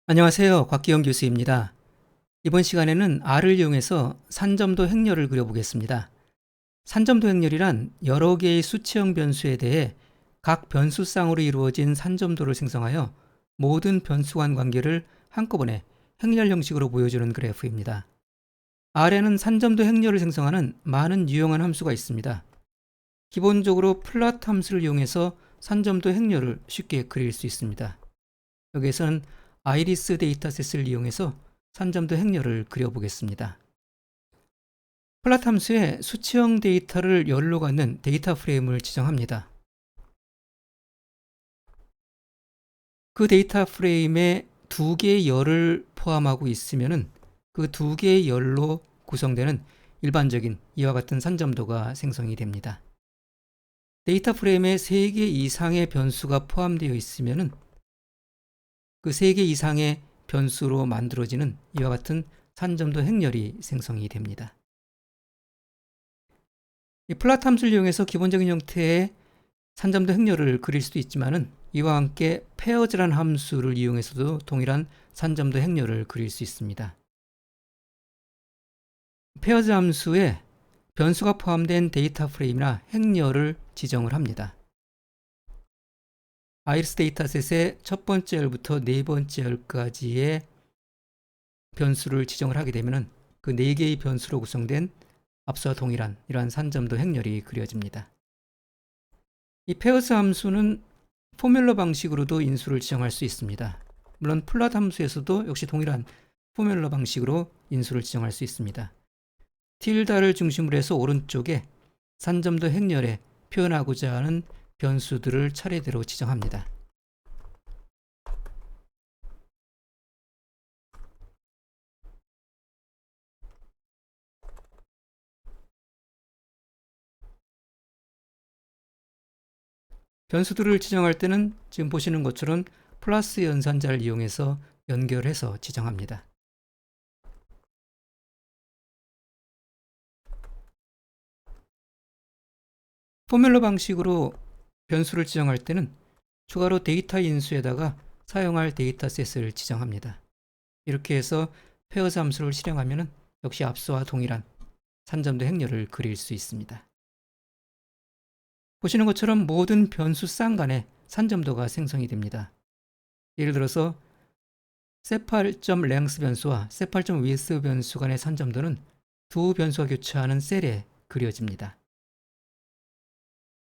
안녕하세요. 곽기영 교수입니다. 이번 시간에는 R을 이용해서 산점도 행렬을 그려보겠습니다. 산점도 행렬이란 여러 개의 수치형 변수에 대해 각 변수쌍으로 이루어진 산점도를 생성하여 모든 변수 간 관계를 한꺼번에 행렬 형식으로 보여주는 그래프입니다. R에는 산점도 행렬을 생성하는 많은 유용한 함수가 있습니다. 기본적으로 플롯 함수를 이용해서 산점도 행렬을 쉽게 그릴 수 있습니다. 여기에서는 아이리스 데이터셋을 이용해서 산점도 행렬을 그려보겠습니다. 플롯 함수에 수치형 데이터를 열로 갖는 데이터 프레임을 지정합니다. 그 데이터 프레임에 두 개의 열을 포함하고 있으면 그 두 개의 열로 구성되는 일반적인 이와 같은 산점도가 생성이 됩니다. 데이터 프레임에 3개 이상의 변수가 포함되어 있으면 그 3개 이상의 변수로 만들어지는 이와 같은 산점도 행렬이 생성이 됩니다. 이 플롯 함수를 이용해서 기본적인 형태의 산점도 행렬을 그릴 수도 있지만은 이와 함께 페어즈라는 함수를 이용해서도 동일한 산점도 행렬을 그릴 수 있습니다. 페어즈 함수에 변수가 포함된 데이터 프레임이나 행렬을 지정을 합니다. 아이리스 데이터셋의 첫 번째 열부터 네 번째 열까지의 변수를 지정을 하게 되면 그 네 개의 변수로 구성된 앞서와 동일한 이러한 산점도 행렬이 그려집니다. 이 페어스 함수는 포뮬러 방식으로도 인수를 지정할 수 있습니다. 물론 플롯 함수에서도 역시 동일한 포뮬러 방식으로 인수를 지정할 수 있습니다. 틸다를 중심으로 해서 오른쪽에 산점도 행렬에 표현하고자 하는 변수들을 차례대로 지정합니다. 변수들을 지정할 때는 지금 보시는 것처럼 플러스 연산자를 이용해서 연결해서 지정합니다. 포뮬러 방식으로 변수를 지정할 때는 추가로 데이터 인수에다가 사용할 데이터셋을 지정합니다. 이렇게 해서 페어즈 함수를 실행하면 역시 앞서와 동일한 산점도 행렬을 그릴 수 있습니다. 보시는 것처럼 모든 변수 쌍 간에 산점도가 생성이 됩니다. 예를 들어서 separ.length 변수와 separ.width 변수 간의 산점도는 두 변수가 교차하는 셀에 그려집니다.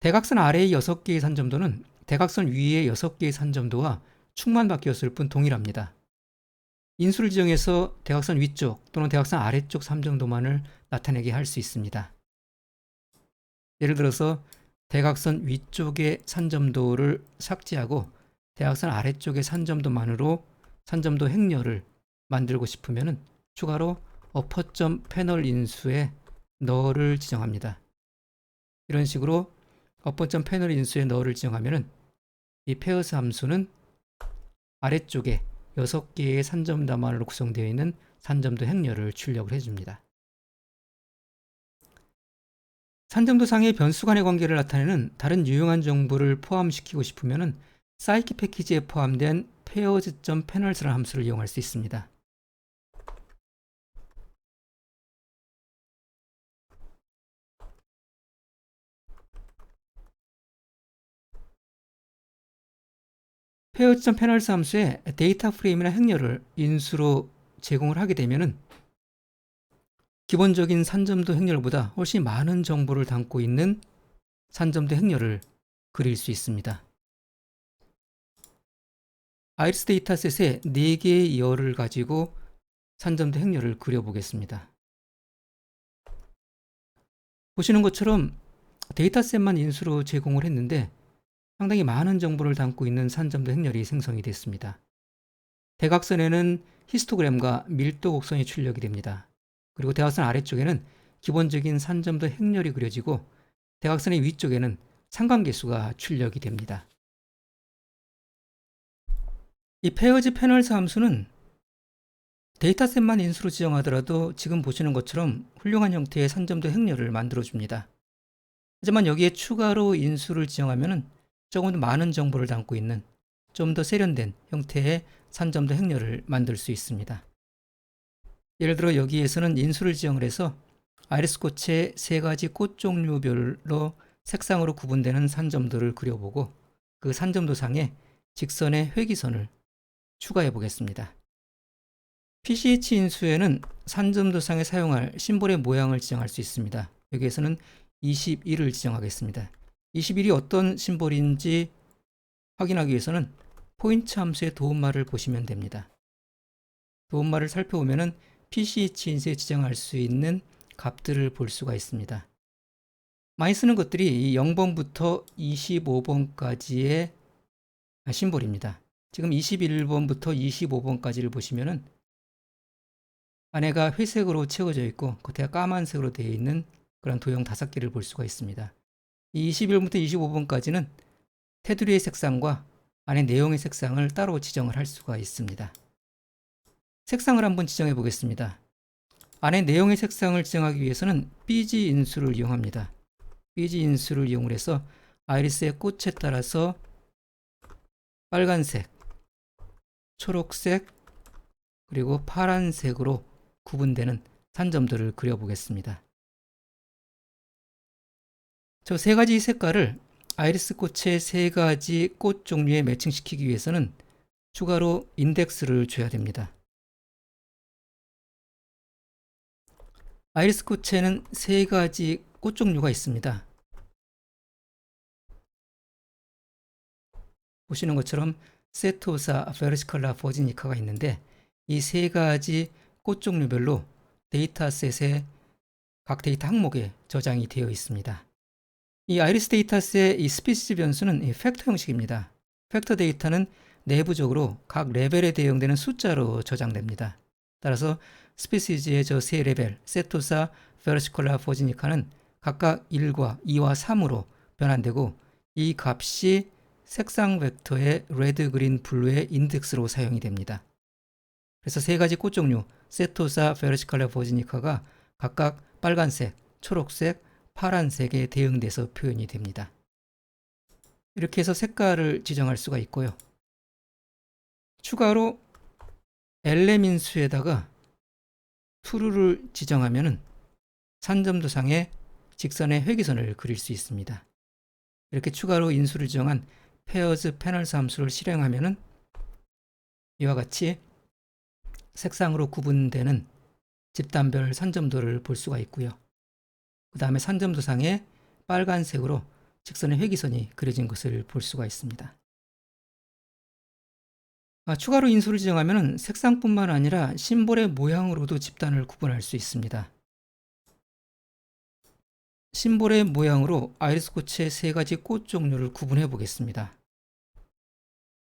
대각선 아래의 6개의 산점도는 대각선 위의 6개의 산점도와 축만 바뀌었을 뿐 동일합니다. 인수를 지정해서 대각선 위쪽 또는 대각선 아래쪽 산점도만을 나타내게 할 수 있습니다. 예를 들어서 대각선 위쪽의 산점도를 삭제하고 대각선 아래쪽의 산점도만으로 산점도 행렬을 만들고 싶으면 추가로 어퍼점 패널 인수에 널을 지정합니다. 이런 식으로 어퍼점 패널 인수에 널을 지정하면 이 페어스 함수는 아래쪽에 6개의 산점도만으로 구성되어 있는 산점도 행렬을 출력을 해줍니다. 산점도상의 변수 간의 관계를 나타내는 다른 유용한 정보를 포함시키고 싶으면 사이키 패키지에 포함된 pairs.panels라는 함수를 이용할 수 있습니다. pairs.panels 함수에 데이터 프레임이나 행렬을 인수로 제공을 하게 되면 기본적인 산점도 행렬보다 훨씬 많은 정보를 담고 있는 산점도 행렬을 그릴 수 있습니다. 아이리스 데이터셋에 4개의 열을 가지고 산점도 행렬을 그려보겠습니다. 보시는 것처럼 데이터셋만 인수로 제공을 했는데 상당히 많은 정보를 담고 있는 산점도 행렬이 생성이 됐습니다. 대각선에는 히스토그램과 밀도 곡선이 출력이 됩니다. 그리고 대각선 아래쪽에는 기본적인 산점도 행렬이 그려지고 대각선의 위쪽에는 상관계수가 출력이 됩니다. 이 페어즈 패널스 함수는 데이터셋만 인수로 지정하더라도 지금 보시는 것처럼 훌륭한 형태의 산점도 행렬을 만들어줍니다. 하지만 여기에 추가로 인수를 지정하면 조금 더 많은 정보를 담고 있는 좀 더 세련된 형태의 산점도 행렬을 만들 수 있습니다. 예를 들어 여기에서는 인수를 지정을 해서 아이리스 꽃의 세 가지 꽃 종류별로 색상으로 구분되는 산점도를 그려보고 그 산점도상에 직선의 회기선을 추가해 보겠습니다. PCH 인수에는 산점도상에 사용할 심볼의 모양을 지정할 수 있습니다. 여기에서는 21을 지정하겠습니다. 21이 어떤 심볼인지 확인하기 위해서는 포인트 함수의 도움말을 보시면 됩니다. 도움말을 살펴보면 PCH 인수에 지정할 수 있는 값들을 볼 수가 있습니다. 많이 쓰는 것들이 이 0번부터 25번까지의 심볼입니다. 지금 21번부터 25번까지를 보시면은 안에가 회색으로 채워져 있고 겉에가 까만색으로 되어 있는 그런 도형 5개를 볼 수가 있습니다. 이 21번부터 25번까지는 테두리의 색상과 안에 내용의 색상을 따로 지정을 할 수가 있습니다. 색상을 한번 지정해 보겠습니다. 안에 내용의 색상을 지정하기 위해서는 BG 인수를 이용합니다. BG 인수를 이용을 해서 아이리스의 꽃에 따라서 빨간색, 초록색, 그리고 파란색으로 구분되는 산점들을 그려보겠습니다. 저 세 가지 색깔을 아이리스 꽃의 세 가지 꽃 종류에 매칭시키기 위해서는 추가로 인덱스를 줘야 됩니다. 아이리스 꽃에는 세 가지 꽃 종류가 있습니다. 보시는 것처럼 세토사, 베르시컬라, 버지니카가 있는데 이 세 가지 꽃 종류별로 데이터셋에 각 데이터 항목에 저장이 되어 있습니다. 이 아이리스 데이터셋의 이 스피시즈 변수는 이 팩터 형식입니다. 팩터 데이터는 내부적으로 각 레벨에 대응되는 숫자로 저장됩니다. 따라서 스피시즈의 저 세 레벨, 세토사, 베르시컬라, 버지니카는 각각 1과 2와 3으로 변환되고 이 값이 색상 벡터의 레드, 그린, 블루의 인덱스로 사용이 됩니다. 그래서 세 가지 꽃 종류, 세토사, 베르시컬라, 버지니카가 각각 빨간색, 초록색, 파란색에 대응돼서 표현이 됩니다. 이렇게 해서 색깔을 지정할 수가 있고요. 추가로 엘레민수에다가 true를 지정하면 산점도상에 직선의 회기선을 그릴 수 있습니다. 이렇게 추가로 인수를 지정한 pairs panels 함수를 실행하면 이와 같이 색상으로 구분되는 집단별 산점도를 볼 수가 있고요. 그 다음에 산점도상에 빨간색으로 직선의 회기선이 그려진 것을 볼 수가 있습니다. 추가로 인수를 지정하면 색상뿐만 아니라 심볼의 모양으로도 집단을 구분할 수 있습니다. 심볼의 모양으로 아이리스 꽃의 세 가지 꽃 종류를 구분해 보겠습니다.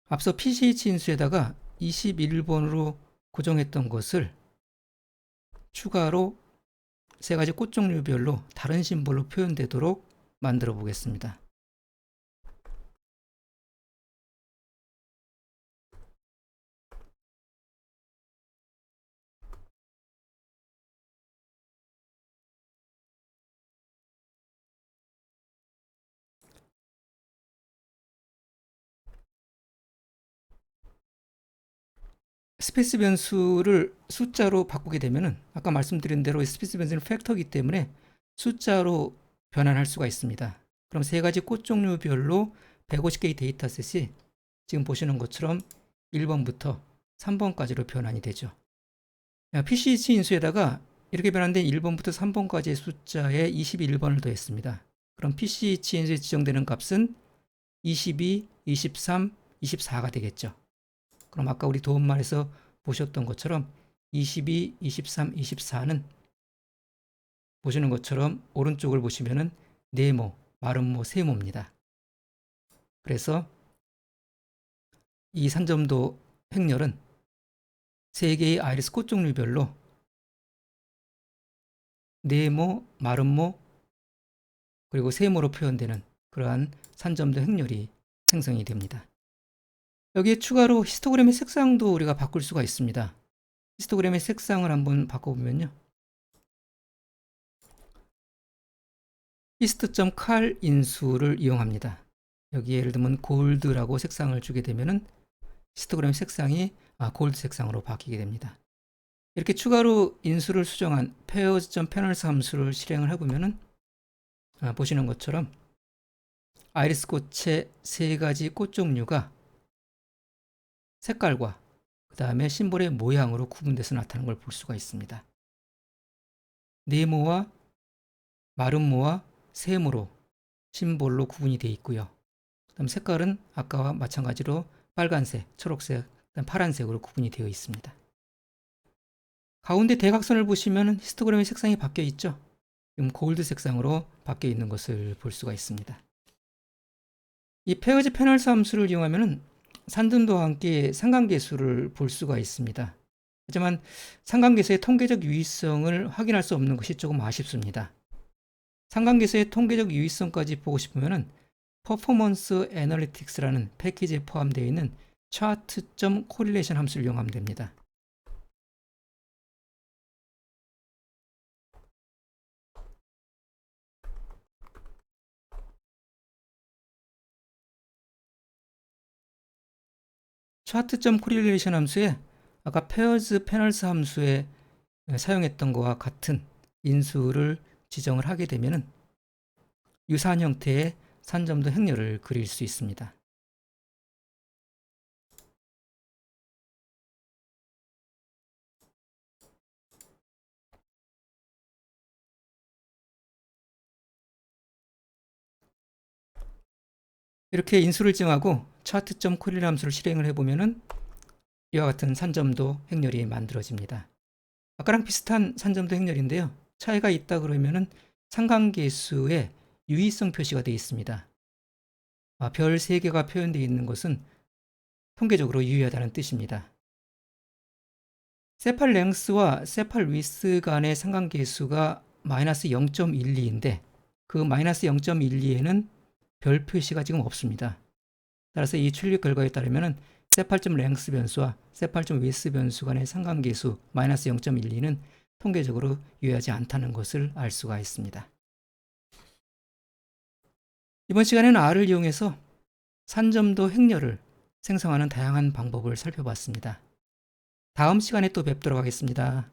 앞서 PCH 인수에다가 21번으로 고정했던 것을 추가로 세 가지 꽃 종류별로 다른 심볼로 표현되도록 만들어 보겠습니다. 스페이스 변수를 숫자로 바꾸게 되면은 아까 말씀드린 대로 스페이스 변수는 팩터이기 때문에 숫자로 변환할 수가 있습니다. 그럼 세 가지 꽃 종류별로 150개의 데이터셋이 지금 보시는 것처럼 1번부터 3번까지로 변환이 되죠. PCH 인수에다가 이렇게 변환된 1번부터 3번까지의 숫자에 21번을 더했습니다. 그럼 PCH 인수에 지정되는 값은 22, 23, 24가 되겠죠. 그럼 아까 우리 도움말에서 보셨던 것처럼 22, 23, 24는 보시는 것처럼 오른쪽을 보시면은 네모, 마름모, 세모입니다. 그래서 이 산점도 행렬은 세 개의 아이리스 꽃 종류별로 네모, 마름모, 그리고 세모로 표현되는 그러한 산점도 행렬이 생성이 됩니다. 여기에 추가로 히스토그램의 색상도 우리가 바꿀 수가 있습니다. 히스토그램의 색상을 한번 바꿔보면요. hist.cal 인수를 이용합니다. 여기 예를 들면 골드라고 색상을 주게 되면은 히스토그램 색상이 골드 색상으로 바뀌게 됩니다. 이렇게 추가로 인수를 수정한 pairs.panels 함수를 실행을 해보면은 보시는 것처럼 아이리스 꽃의 세 가지 꽃 종류가 색깔과 그 다음에 심볼의 모양으로 구분돼서 나타나는 걸 볼 수가 있습니다. 네모와 마름모와 세모로 심볼로 구분이 되어 있고요. 그다음 색깔은 아까와 마찬가지로 빨간색, 초록색, 그다음 파란색으로 구분이 되어 있습니다. 가운데 대각선을 보시면 히스토그램의 색상이 바뀌어 있죠. 지금 골드 색상으로 바뀌어 있는 것을 볼 수가 있습니다. 이 페어즈 패널스 함수를 이용하면 산점도와 함께 상관계수를 볼 수가 있습니다. 하지만 상관계수의 통계적 유의성을 확인할 수 없는 것이 조금 아쉽습니다. 상관계수의 통계적 유의성까지 보고 싶으면 퍼포먼스 애널리틱스라는 패키지에 포함되어 있는 차트.코릴레이션 함수를 이용하면 됩니다. 차트.코릴레이션 함수에 아까 pairs panels 함수에 사용했던 것과 같은 인수를 지정을 하게 되면 유사한 형태의 산점도 행렬을 그릴 수 있습니다. 이렇게 인수를 정하고 차트.코릴 함수를 실행을 해보면은 이와 같은 산점도 행렬이 만들어집니다. 아까랑 비슷한 산점도 행렬인데요. 차이가 있다 그러면은 상관계수의 유의성 표시가 되어 있습니다. 별 3개가 표현되어 있는 것은 통계적으로 유의하다는 뜻입니다. 세팔 랭스와 세팔 위스 간의 상관계수가 마이너스 0.12인데 그 마이너스 0.12에는 별 표시가 지금 없습니다. 따라서 이 출력 결과에 따르면 세팔.랭스 변수와 세팔.위스 변수 간의 상관계수 마이너스 0.12는 통계적으로 유효하지 않다는 것을 알 수가 있습니다. 이번 시간에는 R을 이용해서 산점도 행렬을 생성하는 다양한 방법을 살펴봤습니다. 다음 시간에 또 뵙도록 하겠습니다.